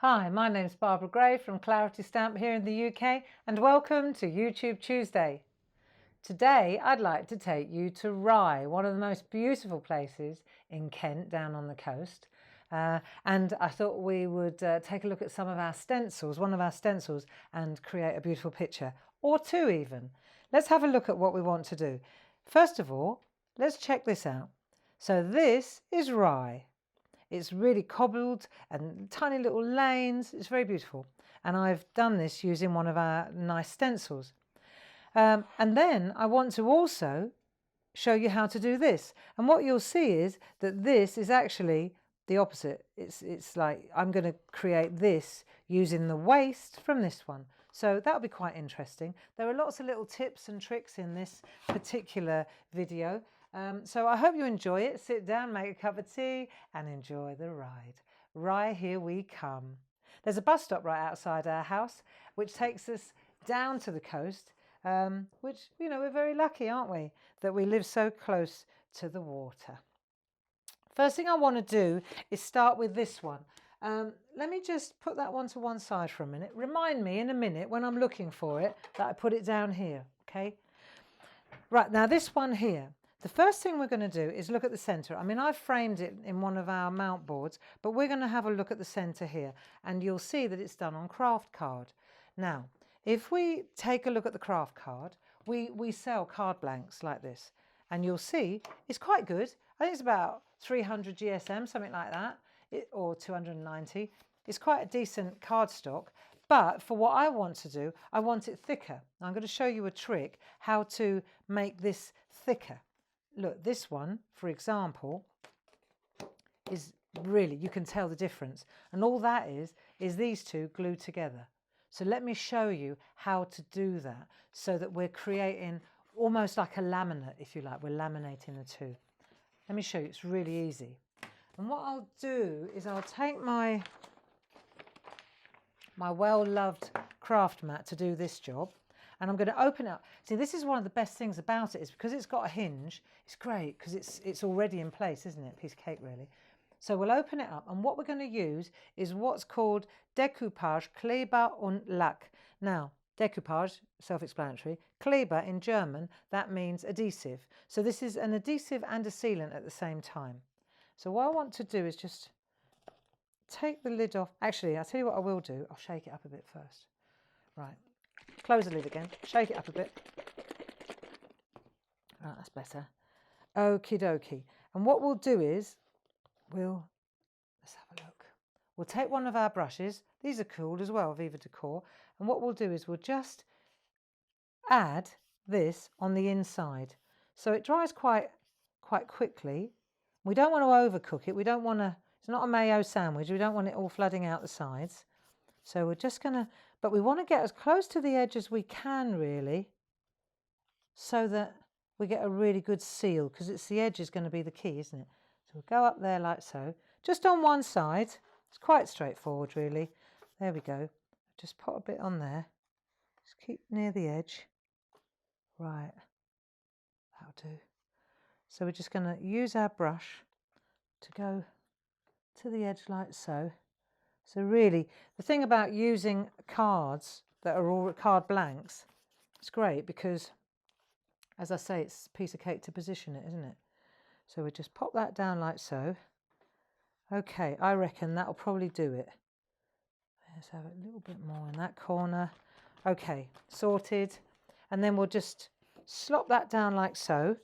Hi, my name's Barbara Gray from Claritystamp here in the UK, and welcome to YouTube Tuesday. Today I'd like to take you to Rye, one of the most beautiful places in Kent down on the coast. And I thought we would take a look at some of our stencils, one of our stencils, and create a beautiful picture, or two even. Let's have a look at what we want to do. First of all, let's check this out. So this is Rye. It's really cobbled and tiny little lanes. It's very beautiful. And I've done this using one of our nice stencils. And then I want to also show you how to do this. And what you'll see is that this is actually the opposite. It's like I'm going to create this using the waste from this one. So that'll be quite interesting. There are lots of little tips and tricks in this particular video. So I hope you enjoy it. Sit down, make a cup of tea and enjoy the ride. Rye, here we come. There's a bus stop right outside our house which takes us down to the coast, which, you know, we're very lucky, aren't we, that we live so close to the water. First thing I want to do is start with this one. Let me just put that one to one side for a minute. Remind me in a minute when I'm looking for it that I put it down here, okay? Right, now this one here. The first thing we're going to do is look at the centre. I mean, I've framed it in one of our mount boards, but we're going to have a look at the centre here, and you'll see that it's done on craft card. Now, if we take a look at the craft card, we sell card blanks like this, and you'll see it's quite good. I think it's about 300 GSM, something like that, or 290. It's quite a decent card stock. But for what I want to do, I want it thicker. I'm going to show you a trick how to make this thicker. Look, this one, for example, is really, you can tell the difference. And all that is these two glued together. So let me show you how to do that so that we're creating almost like a laminate, if you like. We're laminating the two. Let me show you, it's really easy. And what I'll do is I'll take my well-loved craft mat to do this job, and I'm going to open it up. See, this is one of the best things about it, is because it's got a hinge. It's great because it's already in place, isn't it? Piece of cake, really. So we'll open it up, and what we're going to use is what's called decoupage, Kleber und Lack. Now, decoupage, self-explanatory. Kleber in German, that means adhesive. So this is an adhesive and a sealant at the same time. So what I want to do is just take the lid off. Actually, I'll tell you what I will do. I'll shake it up a bit first. Right. Close the lid again. Shake it up a bit. Right, that's better. Okie dokie. And what we'll do is, let's have a look. We'll take one of our brushes. These are cool as well, Viva Decor. And what we'll do is we'll just add this on the inside. So it dries quite quickly. We don't want to overcook it. We don't want to, it's not a mayo sandwich. We don't want it all flooding out the sides. So we're just going to, but we want to get as close to the edge as we can, really, so that we get a really good seal, because it's the edge is going to be the key, isn't it? So we'll go up there like so, just on one side. It's quite straightforward, really. There we go. Just put a bit on there. Just keep near the edge. Right. That'll do. So we're just going to use our brush to go to the edge like so. So really, the thing about using cards that are all card blanks, it's great because, as I say, it's a piece of cake to position it, isn't it? So we just pop that down like so. Okay, I reckon that'll probably do it. Let's have a little bit more in that corner. Okay, sorted. And then we'll just slop that down like so.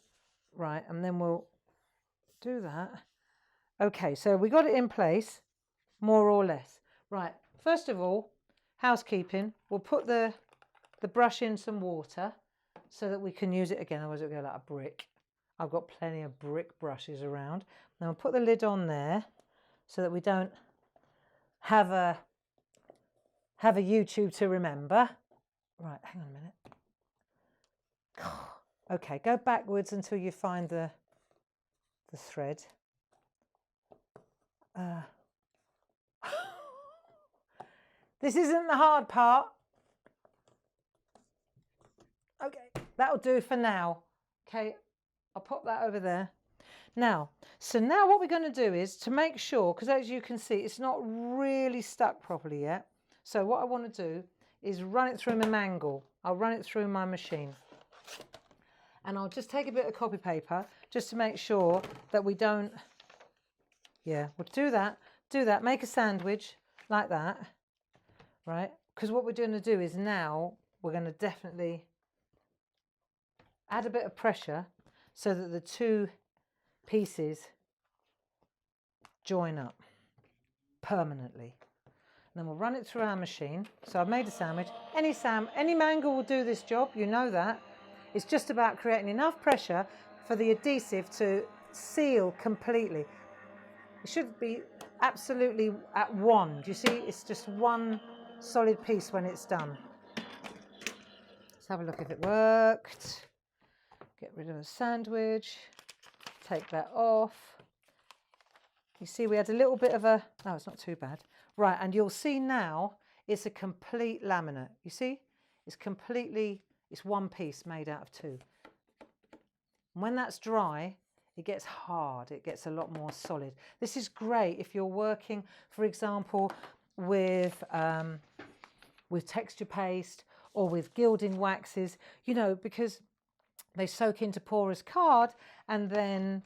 Right, and then we'll do that. Okay, so we got it in place, more or less. Right, first of all, housekeeping. We'll put the brush in some water so that we can use it again, otherwise it'll go like a brick. I've got plenty of brick brushes around. Now we'll put the lid on there so that we don't have a YouTube to remember. Right, hang on a minute. Okay, go backwards until you find the thread. This isn't the hard part. Okay, that'll do for now. Okay, I'll pop that over there. Now, So now what we're going to do is to make sure, because as you can see, it's not really stuck properly yet. So what I want to do is run it through my mangle. I'll run it through my machine. And I'll just take a bit of copy paper just to make sure that we don't, yeah, we'll do that, make a sandwich like that, right? Because what we're going to do is now we're going to definitely add a bit of pressure so that the two pieces join up permanently. And then we'll run it through our machine. So I've made a sandwich. Any mangle will do this job, you know that. It's just about creating enough pressure for the adhesive to seal completely. It should be absolutely at one. Do you see? It's just one solid piece when it's done. Let's have a look if it worked. Get rid of the sandwich. Take that off. You see we had a little bit of a, no, it's not too bad. Right, and you'll see now it's a complete laminate. You see? It's completely, it's one piece made out of two. And when that's dry, it gets hard, it gets a lot more solid. This is great if you're working, for example, with texture paste or with gilding waxes, you know, because they soak into porous card and then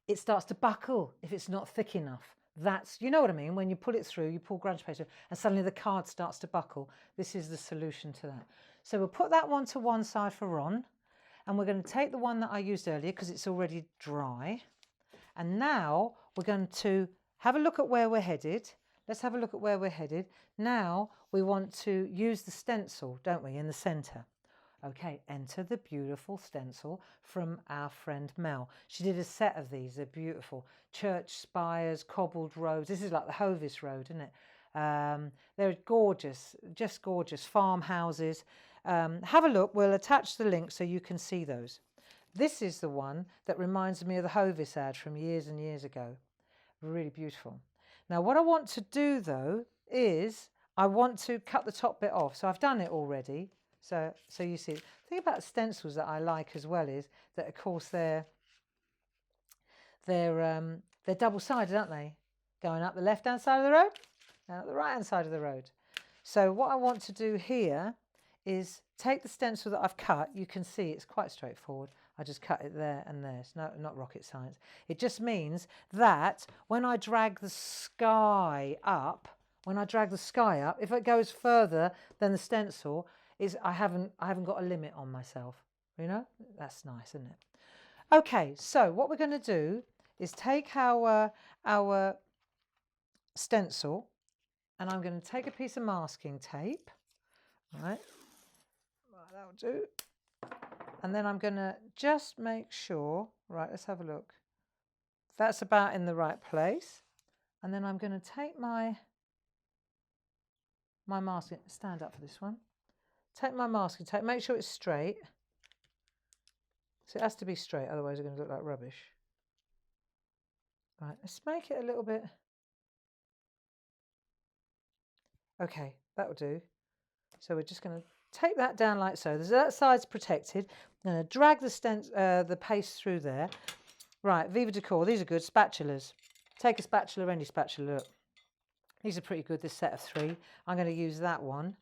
it starts to buckle if it's not thick enough. That's, you know what I mean, when you pull it through, you pull grunge paper and suddenly the card starts to buckle. This is the solution to that. So we'll put that one to one side for Ron, and we're going to take the one that I used earlier because it's already dry. And now we're going to have a look at where we're headed. Let's have a look at where we're headed. Now we want to use the stencil, don't we, in the centre. Okay, enter the beautiful stencil from our friend Mel. She did a set of these, they're beautiful. Church spires, cobbled roads. This is like the Hovis Road, isn't it? They're gorgeous, just gorgeous. Farmhouses. Have a look, we'll attach the link so you can see those. This is the one that reminds me of the Hovis ad from years and years ago. Really beautiful. Now what I want to do though is I want to cut the top bit off. So I've done it already. So you see, the thing about stencils that I like as well is that, of course, they're double-sided, aren't they? Going up the left-hand side of the road, and up the right-hand side of the road. So what I want to do here is take the stencil that I've cut. You can see it's quite straightforward. I just cut it there and there. It's not rocket science. It just means that when I drag the sky up, if it goes further than the stencil, I haven't got a limit on myself, you know? That's nice, isn't it? Okay, so what we're going to do is take our stencil, and I'm going to take a piece of masking tape, right, that'll do, and then I'm going to just make sure, right, let's have a look, that's about in the right place, and then I'm going to take my masking, stand up for this one. Take my masking tape, make sure it's straight. So it has to be straight, otherwise it's going to look like rubbish. Right, let's make it a little bit. Okay, that'll do. So we're just going to take that down like so. That side's protected. I'm going to drag the paste through there. Right, Viva Decor, these are good. Spatulas. Take a spatula, any spatula. Look. These are pretty good, this set of 3. I'm going to use that one.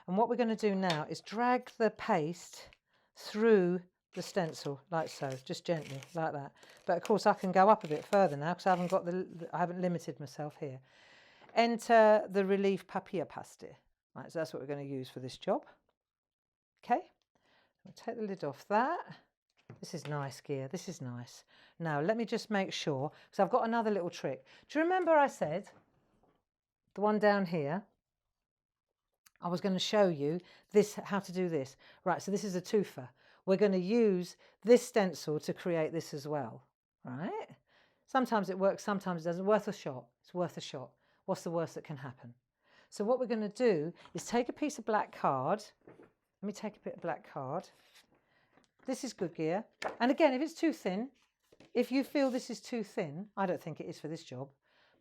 And what we're going to do now is drag the paste through the stencil like so, just gently like that. But of course I can go up a bit further now because I haven't limited myself here. Enter the relief papier paste. Right, so that's what we're going to use for this job. Okay, we'll take the lid off that. This is nice gear. This is nice. Now let me just make sure, because I've got another little trick. Do you remember I said the one down here? I was going to show you this, how to do this. Right, so this is a twofer. We're going to use this stencil to create this as well, right? Sometimes it works, sometimes it doesn't. Worth a shot. It's worth a shot. What's the worst that can happen? So what we're going to do is take a piece of black card. Let me take a bit of black card. This is good gear. And again, if it's too thin, if you feel this is too thin, I don't think it is for this job,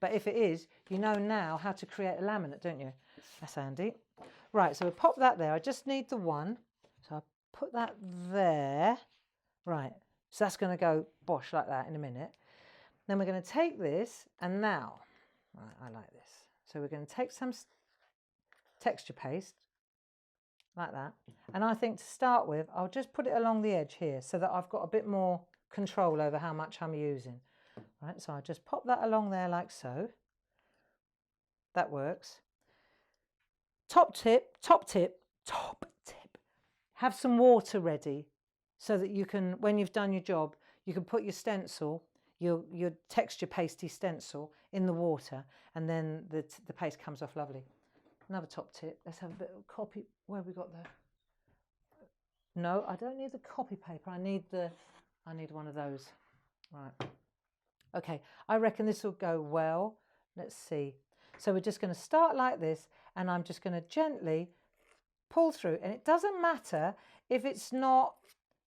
but if it is, you know now how to create a laminate, don't you? That's handy. Right, so we'll pop that there. I just need the one. So I'll put that there. Right, So that's going to go bosh like that in a minute. Then we're going to take this, and now, right, I like this. So we're going to take some texture paste like that. And I think to start with, I'll just put it along the edge here so that I've got a bit more control over how much I'm using. Right, so I just pop that along there like so. That works. Top tip, have some water ready so that you can, when you've done your job, you can put your stencil, your texture pasty stencil in the water, and then the paste comes off lovely. Another top tip, let's have a bit of copy. Where have we got the... No, I don't need the copy paper. I need one of those. Right. Okay, I reckon this will go well. Let's see. So we're just going to start like this, and I'm just going to gently pull through. And it doesn't matter if it's not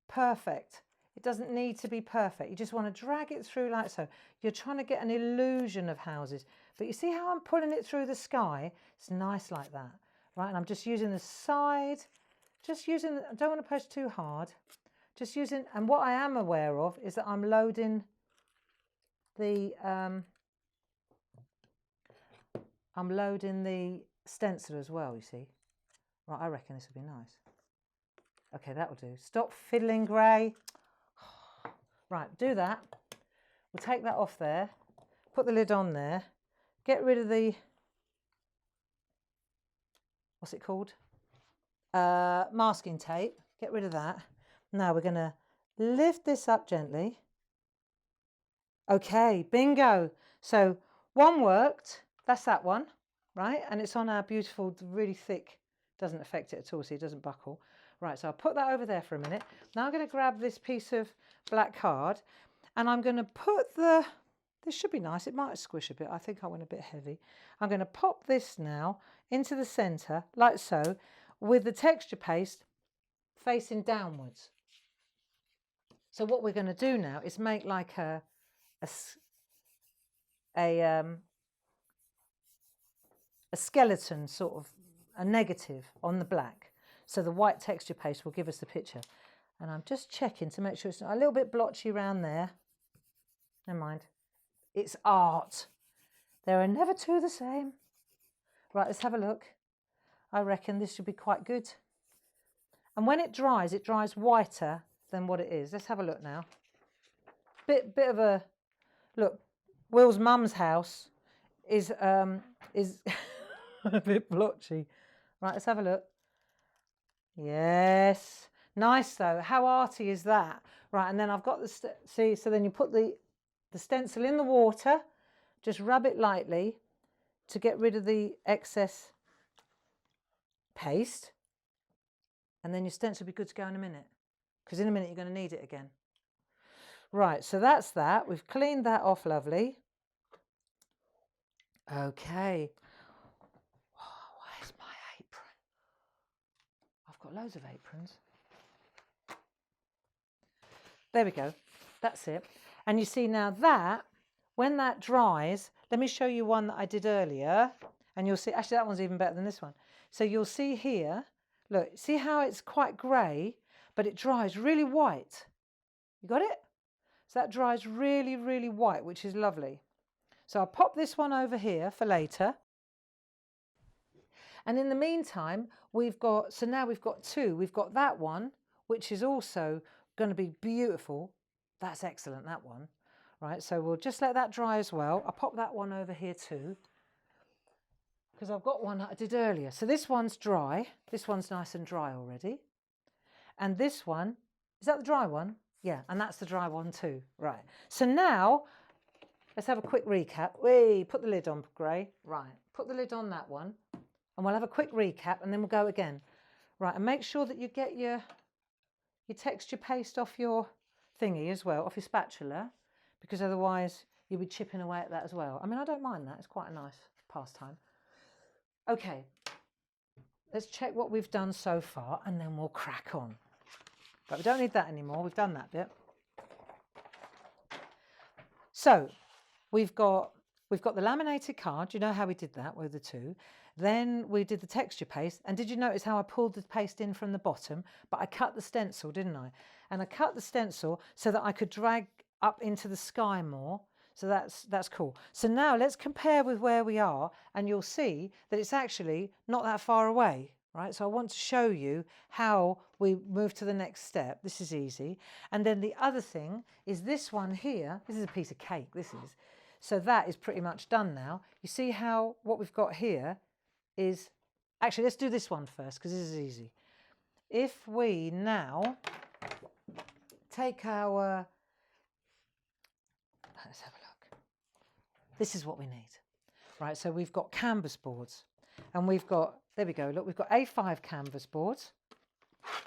perfect. It doesn't need to be perfect. You just want to drag it through like so. You're trying to get an illusion of houses. But you see how I'm pulling it through the sky? It's nice like that. Right, and I'm just using the side. Just using, I don't want to push too hard. Just using, and what I am aware of is that I'm loading the stencil as well, you see. Right, I reckon this would be nice. Okay, that will do. Stop fiddling, Gray. Right, do that. We'll take that off there. Put the lid on there. Get rid of the, what's it called? Masking tape. Get rid of that. Now we're going to lift this up gently. Okay, bingo. So one worked. That's that one, right? And it's on our beautiful, really thick, doesn't affect it at all, so it doesn't buckle. Right, so I'll put that over there for a minute. Now I'm going to grab this piece of black card, and I'm going to put this should be nice. It might squish a bit. I think I went a bit heavy. I'm going to pop this now into the centre, like so, with the texture paste facing downwards. So what we're going to do now is make like a skeleton, sort of a negative on the black. So the white texture paste will give us the picture. And I'm just checking to make sure it's not a little bit blotchy around there. Never mind. It's art. There are never two the same. Right, let's have a look. I reckon this should be quite good. And when it dries whiter than what it is. Let's have a look now. Bit of a look. Will's mum's house is a bit blotchy. Right, let's have a look. Yes, nice though. How arty is that? Right, and then I've got the see. So then you put the stencil in the water. Just rub it lightly to get rid of the excess paste, and then your stencil will be good to go in a minute, because in a minute you're going to need it again. Right, so that's that. We've cleaned that off lovely. Okay. Oh, where's my apron? I've got loads of aprons. There we go. That's it. And you see now that, when that dries, let me show you one that I did earlier, and you'll see, actually that one's even better than this one. So you'll see here, look, see how it's quite grey, but it dries really white. You got it? So that dries really, really white, which is lovely. So I'll pop this one over here for later. And in the meantime, now we've got two. We've got that one, which is also going to be beautiful. That's excellent, that one. Right, so we'll just let that dry as well. I'll pop that one over here too, because I've got one that I did earlier. So this one's dry. This one's nice and dry already. And this one, is that the dry one? Yeah, and that's the dry one too. Right, so now let's have a quick recap. Wait, put the lid on, Gray. Right, put the lid on that one, and we'll have a quick recap, and then we'll go again. Right, and make sure that you get your texture paste off your thingy as well, off your spatula, because otherwise you'll be chipping away at that as well. I mean, I don't mind that. It's quite a nice pastime. Okay, let's check what we've done so far, and then we'll crack on. But we don't need that anymore. We've done that bit. So we've got the laminated card. You know how we did that with the two. Then we did the texture paste, and did you notice how I pulled the paste in from the bottom, but I cut the stencil, didn't I? And I cut the stencil so that I could drag up into the sky more. So that's cool. So now let's compare with where we are, and you'll see that it's actually not that far away, right? So I want to show you how we move to the next step. This is easy. And then the other thing is this one here. This is a piece of cake, this is. So that is pretty much done now. You see how what we've got here is, actually let's do this one first because this is easy. If we now take our, let's have a look. This is what we need, right? So we've got canvas boards and we've got, there we go, look, we've got A5 canvas boards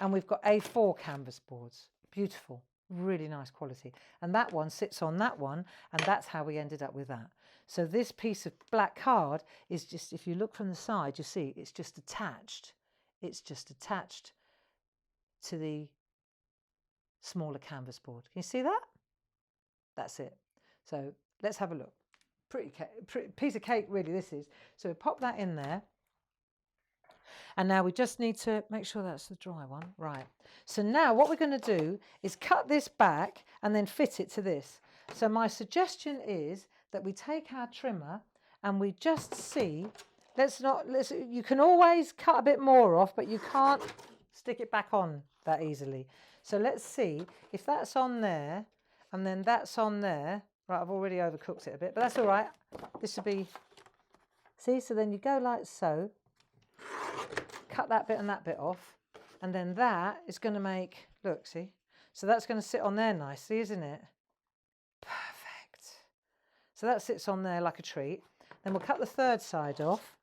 and we've got A4 canvas boards. Beautiful, really nice quality. And that one sits on that one, and that's how we ended up with that. So this piece of black card is just, if you look from the side, you see it's just attached. It's just attached to the smaller canvas board. Can you see that? That's it. So let's have a look. Pretty piece of cake, really, this is. So we pop that in there. And now we just need to make sure that's the dry one. Right. So now what we're going to do is cut this back and then fit it to this. So my suggestion is that we take our trimmer and we just see, you can always cut a bit more off, but you can't stick it back on that easily. So let's see if that's on there and then that's on there. Right, I've already overcooked it a bit, but that's all right. This would be, see, so then you go like so. Cut that bit and that bit off, and then that is going to make, look, see, so that's going to sit on there nicely, isn't it? Perfect. So that sits on there like a treat. Then we'll cut the third side off.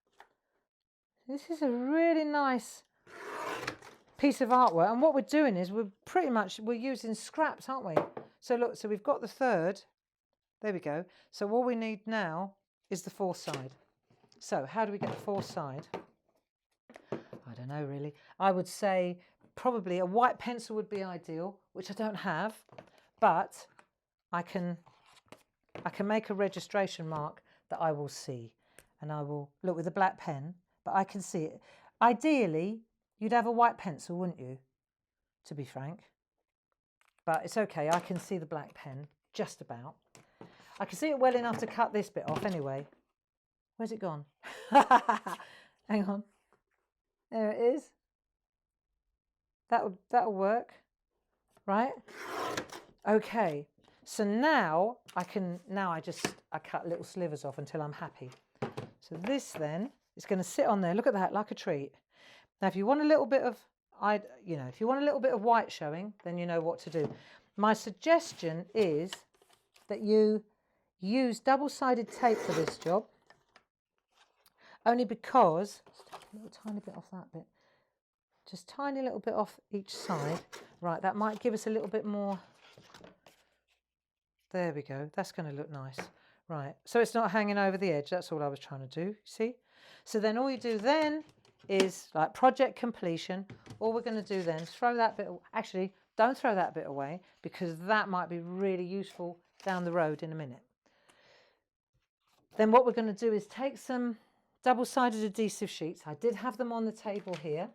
This is a really nice piece of artwork, and what we're doing is we're using scraps, aren't we? So look, so we've got the third, there we go. So all we need now is the fourth side. So how do we get the fourth side? I don't know really. I would say probably a white pencil would be ideal, which I don't have, but I can make a registration mark that I will see, and I will look with a black pen, but I can see it. Ideally, you'd have a white pencil, wouldn't you? To be frank, but it's okay. I can see the black pen just about. I can see it well enough to cut this bit off anyway. Where's it gone? Hang on. There it is. That'll work, right? Okay. So now I cut little slivers off until I'm happy. So this then is going to sit on there. Look at that, like a treat. Now, if you want a little bit of, if you want a little bit of white showing, then you know what to do. My suggestion is that you use double-sided tape for this job. Only because, let's take a little tiny bit off that bit, just tiny little bit off each side. Right, that might give us a little bit more. There we go, that's going to look nice. Right, so it's not hanging over the edge, that's all I was trying to do, see? So then all you do then is, like project completion, all we're going to do then is throw that bit, actually, don't throw that bit away, because that might be really useful down the road in a minute. Then what we're going to do is take some double-sided adhesive sheets. I did have them on the table here,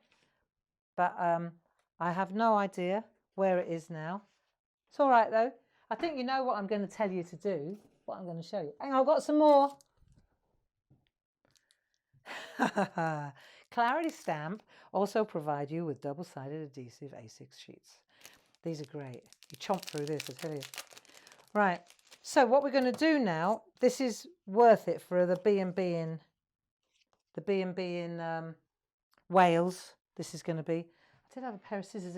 but I have no idea where it is now. It's all right though. I think you know what I'm going to tell you to do, what I'm going to show you. Hang on, I've got some more. Claritystamp also provide you with double-sided adhesive A6 sheets. These are great. You chomp through this, I tell you. Right, so what we're going to do now, this is worth it for the B&B in Wales. This is going to be, I did have a pair of scissors.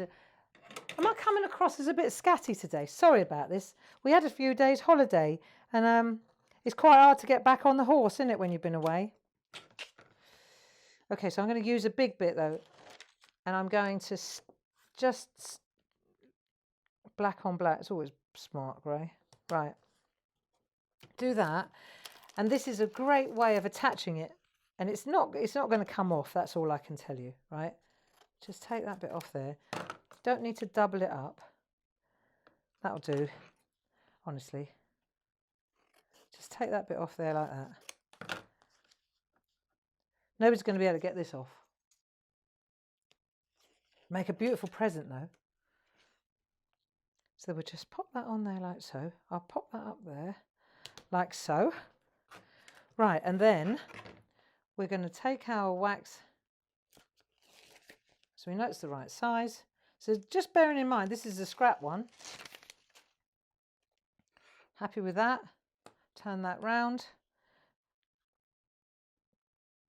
Am I coming across as a bit scatty today? Sorry about this. We had a few days holiday, and it's quite hard to get back on the horse, isn't it, when you've been away? Okay, so I'm going to use a big bit though, and I'm going to just black on black. It's always smart grey. Right, do that, and this is a great way of attaching it, and it's not going to come off. That's all I can tell you. Right, just take that bit off there. Don't need to double it up. That'll do. Honestly, just take that bit off there like that. Nobody's going to be able to get this off. Make a beautiful present though. So we'll just pop that on there like so. I'll pop that up there like so. Right, and then we're going to take our wax, so we know it's the right size. So just bearing in mind, this is a scrap one. Happy with that? Turn that round.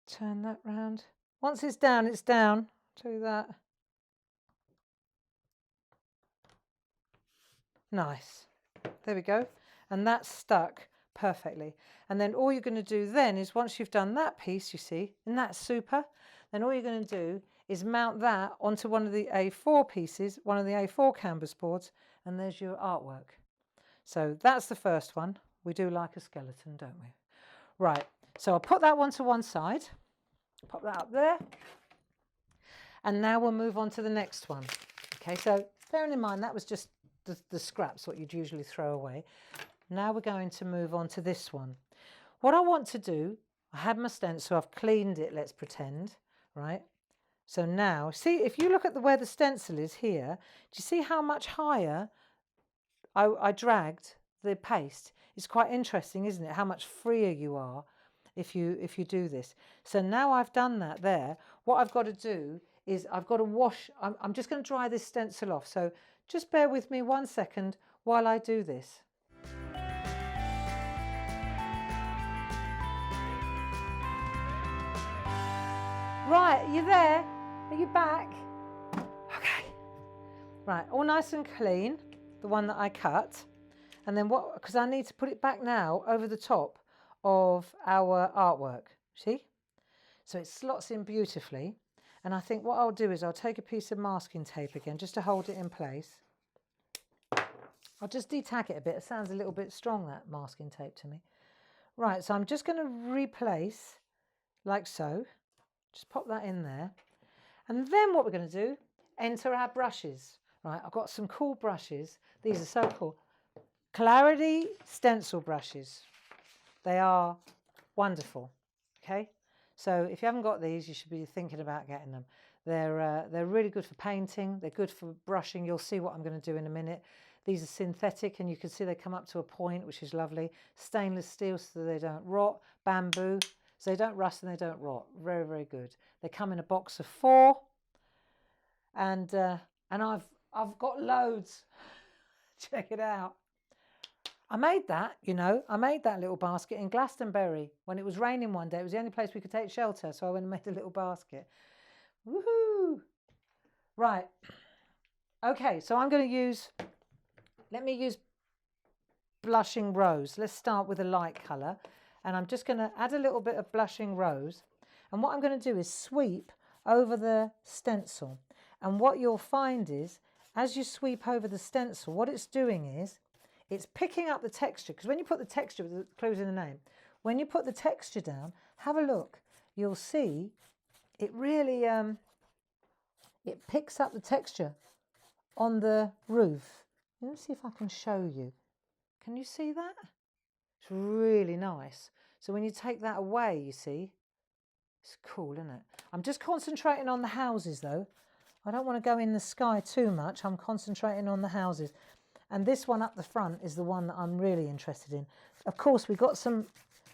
Turn that round. Once it's down, it's down. Do that. Nice. There we go. And that's stuck perfectly. And then all you're going to do then is, once you've done that piece, you see, and that's super, then all you're going to do is mount that onto one of the A4 pieces, one of the A4 canvas boards, and there's your artwork. So that's the first one. We do like a skeleton, don't we? Right, so I'll put that one to one side, pop that up there, and now we'll move on to the next one. Okay, so bearing in mind that was just the scraps, what you'd usually throw away. Now we're going to move on to this one. What I want to do, I had my stencil, I've cleaned it, let's pretend, right? So now, see, if you look at where the stencil is here, do you see how much higher I dragged the paste? It's quite interesting, isn't it? How much freer you are if you do this. So now I've done that there. What I've got to do is I've got to wash. I'm just going to dry this stencil off. So just bear with me 1 second while I do this. Right, are you there? Are you back? Okay. Right, all nice and clean, the one that I cut. And then what, because I need to put it back now over the top of our artwork, see? So it slots in beautifully. And I think what I'll do is I'll take a piece of masking tape again, just to hold it in place. I'll just de-tack it a bit. It sounds a little bit strong, that masking tape, to me. Right, so I'm just going to replace like so. Just pop that in there. And then what we're going to do, enter our brushes. Right, I've got some cool brushes. These are so cool. Clarity stencil brushes. They are wonderful. Okay, so if you haven't got these, you should be thinking about getting them. They're really good for painting. They're good for brushing. You'll see what I'm going to do in a minute. These are synthetic, and you can see they come up to a point, which is lovely. Stainless steel, so they don't rot. Bamboo, so they don't rust and they don't rot. Very, very good. They come in a box of 4, and I've got loads. Check it out. I made that, you know, I made that little basket in Glastonbury when it was raining one day. It was the only place we could take shelter, so I went and made a little basket. Woohoo! Right. Okay, so I'm going to use, let me use blushing rose. Let's start with a light colour. And I'm just going to add a little bit of blushing rose. And what I'm going to do is sweep over the stencil. And what you'll find is, as you sweep over the stencil, what it's doing is, it's picking up the texture. Because when you put the texture, with the clues in the name, when you put the texture down, have a look. You'll see it really, it picks up the texture on the roof. Let me see if I can show you. Can you see that? It's really nice. So when you take that away, you see, it's cool, isn't it? I'm just concentrating on the houses though. I don't want to go in the sky too much. I'm concentrating on the houses. And this one up the front is the one that I'm really interested in. Of course, we've got some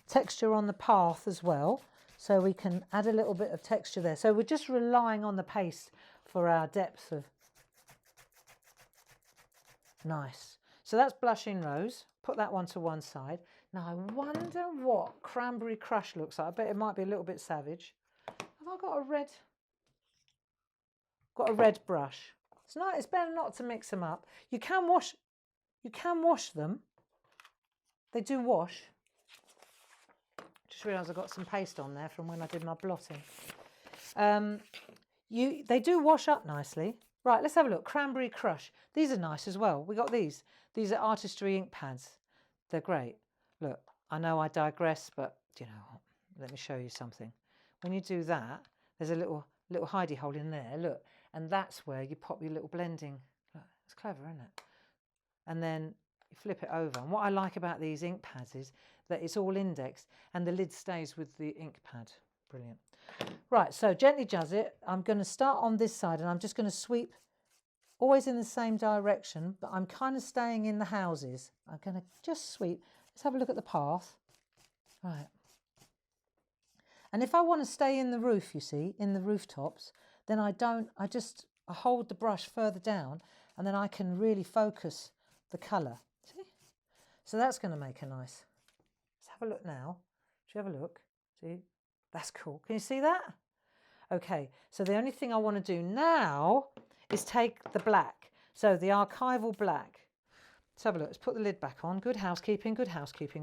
texture on the path as well, so we can add a little bit of texture there. So we're just relying on the paste for our depth of. Nice. So that's blushing rose. Put that one to one side. Now I wonder what Cranberry Crush looks like. I bet it might be a little bit savage. Have I got a red? Got a red brush. It's not. It's better not to mix them up. You can wash. You can wash them. They do wash. Just realised I got some paste on there from when I did my blotting. They do wash up nicely. Right, let's have a look. Cranberry Crush. These are nice as well. We got these. These are artistry ink pads. They're great. Look, I know I digress, but you know what? Let me show you something. When you do that, there's a little hidey hole in there. Look, and that's where you pop your little blending. Look, it's clever, isn't it? And then you flip it over. And what I like about these ink pads is that it's all indexed and the lid stays with the ink pad. Brilliant. Right, so gently jazz it. I'm going to start on this side and I'm just going to sweep always in the same direction, but I'm kind of staying in the houses. I'm going to just sweep. Let's have a look at the path. Right. And if I want to stay in the roof, you see, in the rooftops, then I hold the brush further down and then I can really focus the colour. See? So that's going to make a nice. Let's have a look now. Should you have a look? See? That's cool. Can you see that? Okay, so the only thing I want to do now is take the black. So the archival black. Let's have a look. Let's put the lid back on. Good housekeeping,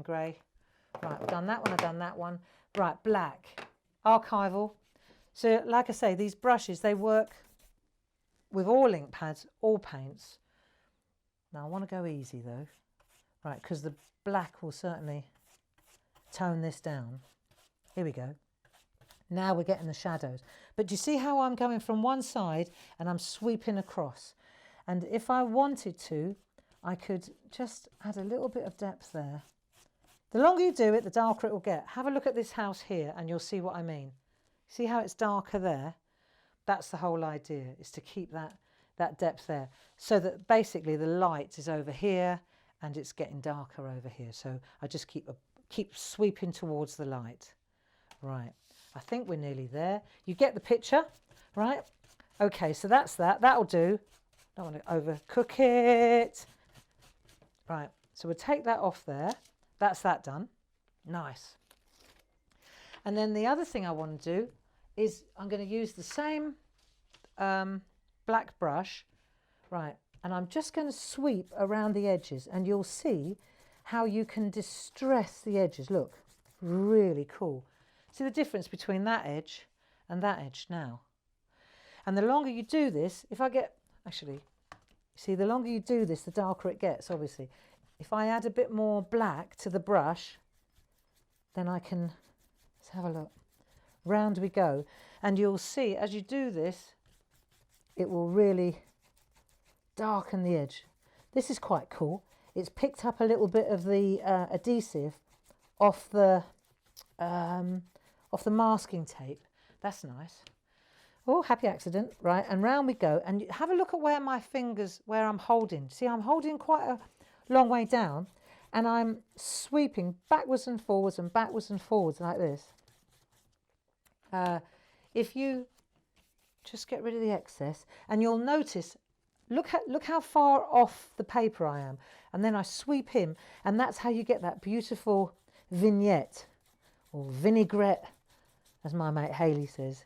grey. Right, I've done that one, I've done that one. Right, black, archival. So like I say, these brushes, they work with all ink pads, all paints. Now I want to go easy though. Right, because the black will certainly tone this down. Here we go. Now we're getting the shadows. But do you see how I'm going from one side and I'm sweeping across? And if I wanted to, I could just add a little bit of depth there. The longer you do it, the darker it will get. Have a look at this house here and you'll see what I mean. See how it's darker there? That's the whole idea, is to keep that depth there. So that basically the light is over here and it's getting darker over here. So I just keep sweeping towards the light. Right. I think we're nearly there. You get the picture, right? Okay, so that's that. That'll do. Don't want to overcook it. Right, so we'll take that off there. That's that done. Nice. And then the other thing I want to do is I'm going to use the same black brush, right, and I'm just going to sweep around the edges and you'll see how you can distress the edges. Look, really cool. See the difference between that edge and that edge now. And the longer you do this, the longer you do this, the darker it gets, obviously. If I add a bit more black to the brush, then I can, let's have a look. Round we go. And you'll see as you do this, it will really darken the edge. This is quite cool. It's picked up a little bit of the adhesive off the masking tape. That's nice. Oh, happy accident. Right, and round we go. And have a look at where my fingers, where I'm holding. See, I'm holding quite a long way down and I'm sweeping backwards and forwards like this. If you just get rid of the excess and you'll notice, look how far off the paper I am, and then I sweep in and that's how you get that beautiful vignette or vinaigrette, as my mate Hayley says.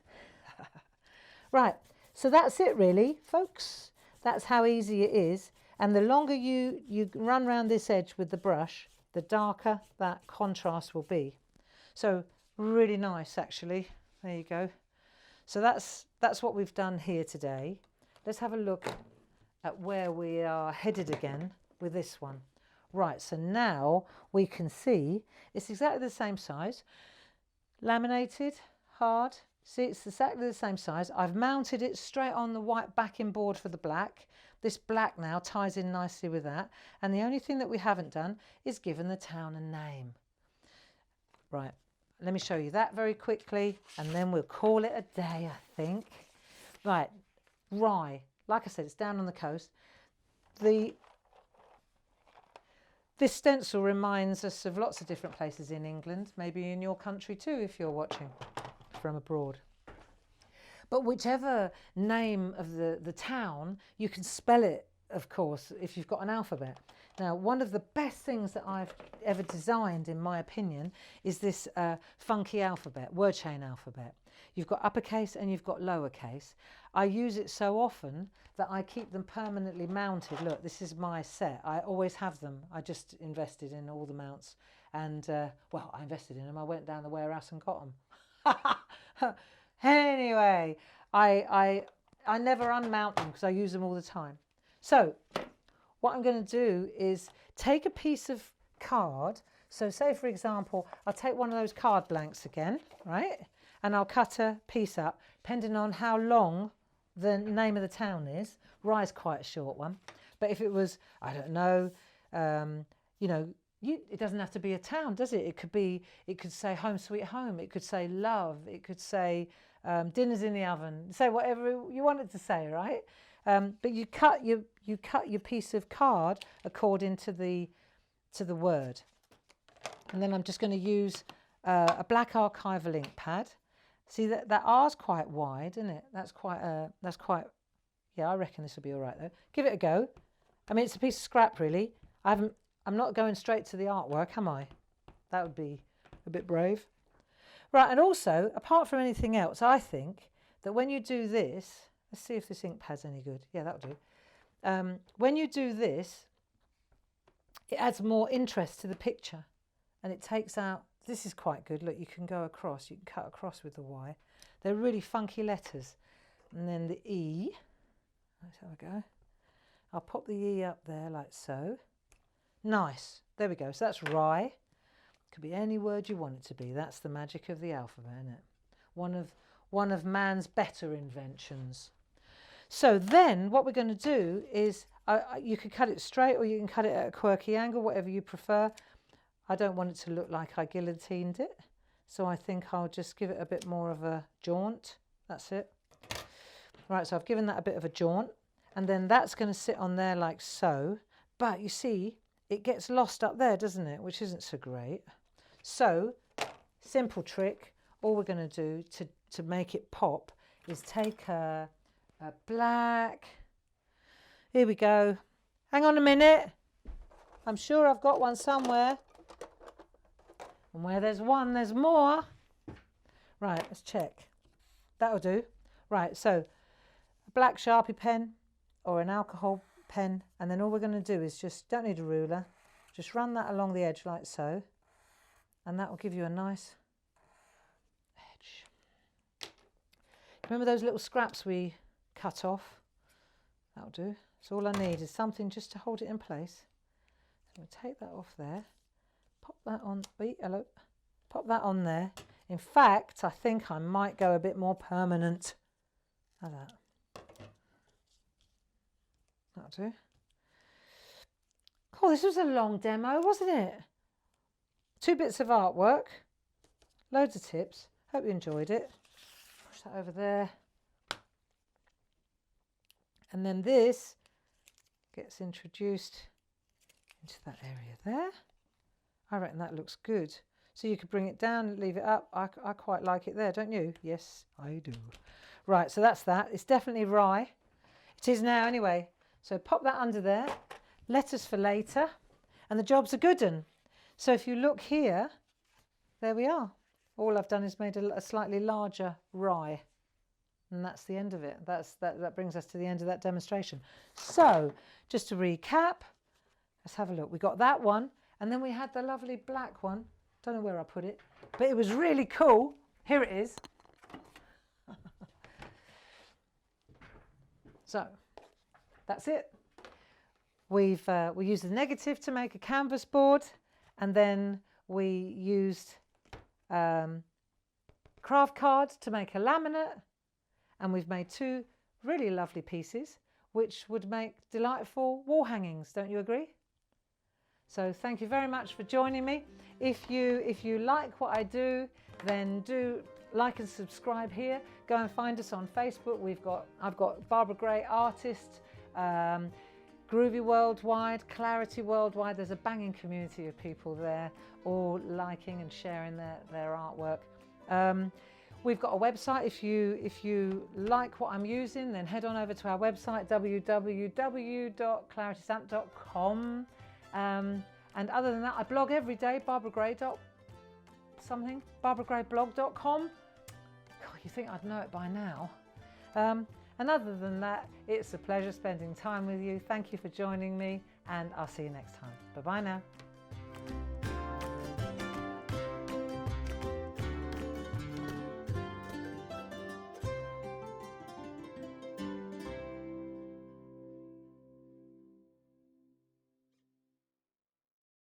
Right, so that's it really, folks. That's how easy it is. And the longer you run around this edge with the brush, the darker that contrast will be. So really nice, actually. There you go. So that's what we've done here today. Let's have a look at where we are headed again with this one. Right, so now we can see it's exactly the same size. Laminated, hard. See, it's exactly the same size. I've mounted it straight on the white backing board for the black. This black now ties in nicely with that. And the only thing that we haven't done is given the town a name. Right, let me show you that very quickly and then we'll call it a day, I think. Right, Rye. Like I said, it's down on the coast. This stencil reminds us of lots of different places in England, maybe in your country too if you're watching from abroad. But whichever name of the town, you can spell it, of course, if you've got an alphabet. Now, one of the best things that I've ever designed, in my opinion, is this funky alphabet, word chain alphabet. You've got uppercase and you've got lowercase. I use it so often that I keep them permanently mounted. Look, this is my set. I always have them. I just invested in all the mounts. And, well, I invested in them. I went down the warehouse and got them. Anyway, I never unmount them because I use them all the time. So what I'm going to do is take a piece of card. So say, for example, I'll take one of those card blanks again, right? And I'll cut a piece up, depending on how long the name of the town is. Rye's quite a short one. But if it was, I don't know, you know, it doesn't have to be a town, does it? It could say home sweet home. It could say love. It could say dinner's in the oven. Say whatever you want it to say, right? But you cut your piece of card according to the word. And then I'm just going to use a black archival ink pad. See that R's quite wide, isn't it? That's quite. Yeah, I reckon this will be all right though. Give it a go. I mean, it's a piece of scrap, really. I'm not going straight to the artwork, am I? That would be a bit brave. Right, and also, apart from anything else, I think that when you do this, let's see if this ink pad's any good. Yeah, that'll do. When you do this, it adds more interest to the picture, and it takes out. This is quite good. Look, you can go across. You can cut across with the Y. They're really funky letters. And then the E. Let's have a go. I'll pop the E up there like so. Nice. There we go. So that's rye. Could be any word you want it to be. That's the magic of the alphabet, isn't it? One of man's better inventions. So then what we're going to do is you could cut it straight or you can cut it at a quirky angle, whatever you prefer. I don't want it to look like I guillotined it, so I think I'll just give it a bit more of a jaunt. That's it. Right, so I've given that a bit of a jaunt, and then that's going to sit on there like so. But you see, it gets lost up there, doesn't it? Which isn't so great. So, simple trick. All we're going to do to make it pop is take a black. Here we go. Hang on a minute. I'm sure I've got one somewhere. And where there's one, there's more. Right, let's check. That'll do. Right, so a black Sharpie pen or an alcohol pen, and then all we're going to do is just, don't need a ruler, just run that along the edge like so, and that will give you a nice edge. Remember those little scraps we cut off? That'll do. So all I need is something just to hold it in place. So we'll take that off there. Pop that on, hello, pop that on there. In fact, I think I might go a bit more permanent. Like that. That'll do. Cool, this was a long demo, wasn't it? 2 bits of artwork, loads of tips. Hope you enjoyed it. Push that over there. And then this gets introduced into that area there. I reckon that looks good. So you could bring it down and leave it up. I quite like it there, don't you? Yes, I do. Right, so that's that. It's definitely rye. It is now anyway. So pop that under there. Letters for later. And the job's a good one. So if you look here, there we are. All I've done is made a slightly larger rye. And that's the end of it. That brings us to the end of that demonstration. So just to recap, let's have a look. We got that one. And then we had the lovely black one. Don't know where I put it, but it was really cool. Here it is. So that's it. We used the negative to make a canvas board, and then we used craft cards to make a laminate, and we've made 2 really lovely pieces which would make delightful wall hangings. Don't you agree? So thank you very much for joining me. If you like what I do, then do like and subscribe here. Go and find us on Facebook. I've got Barbara Gray Artist, Groovy Worldwide, Clarity Worldwide. There's a banging community of people there, all liking and sharing their artwork. We've got a website. If you like what I'm using, then head on over to our website, www.claritystamp.com. And other than that, I blog every day, barbaragrayblog.com. God, you think I'd know it by now. And other than that, it's a pleasure spending time with you. Thank you for joining me, and I'll see you next time. Bye-bye now.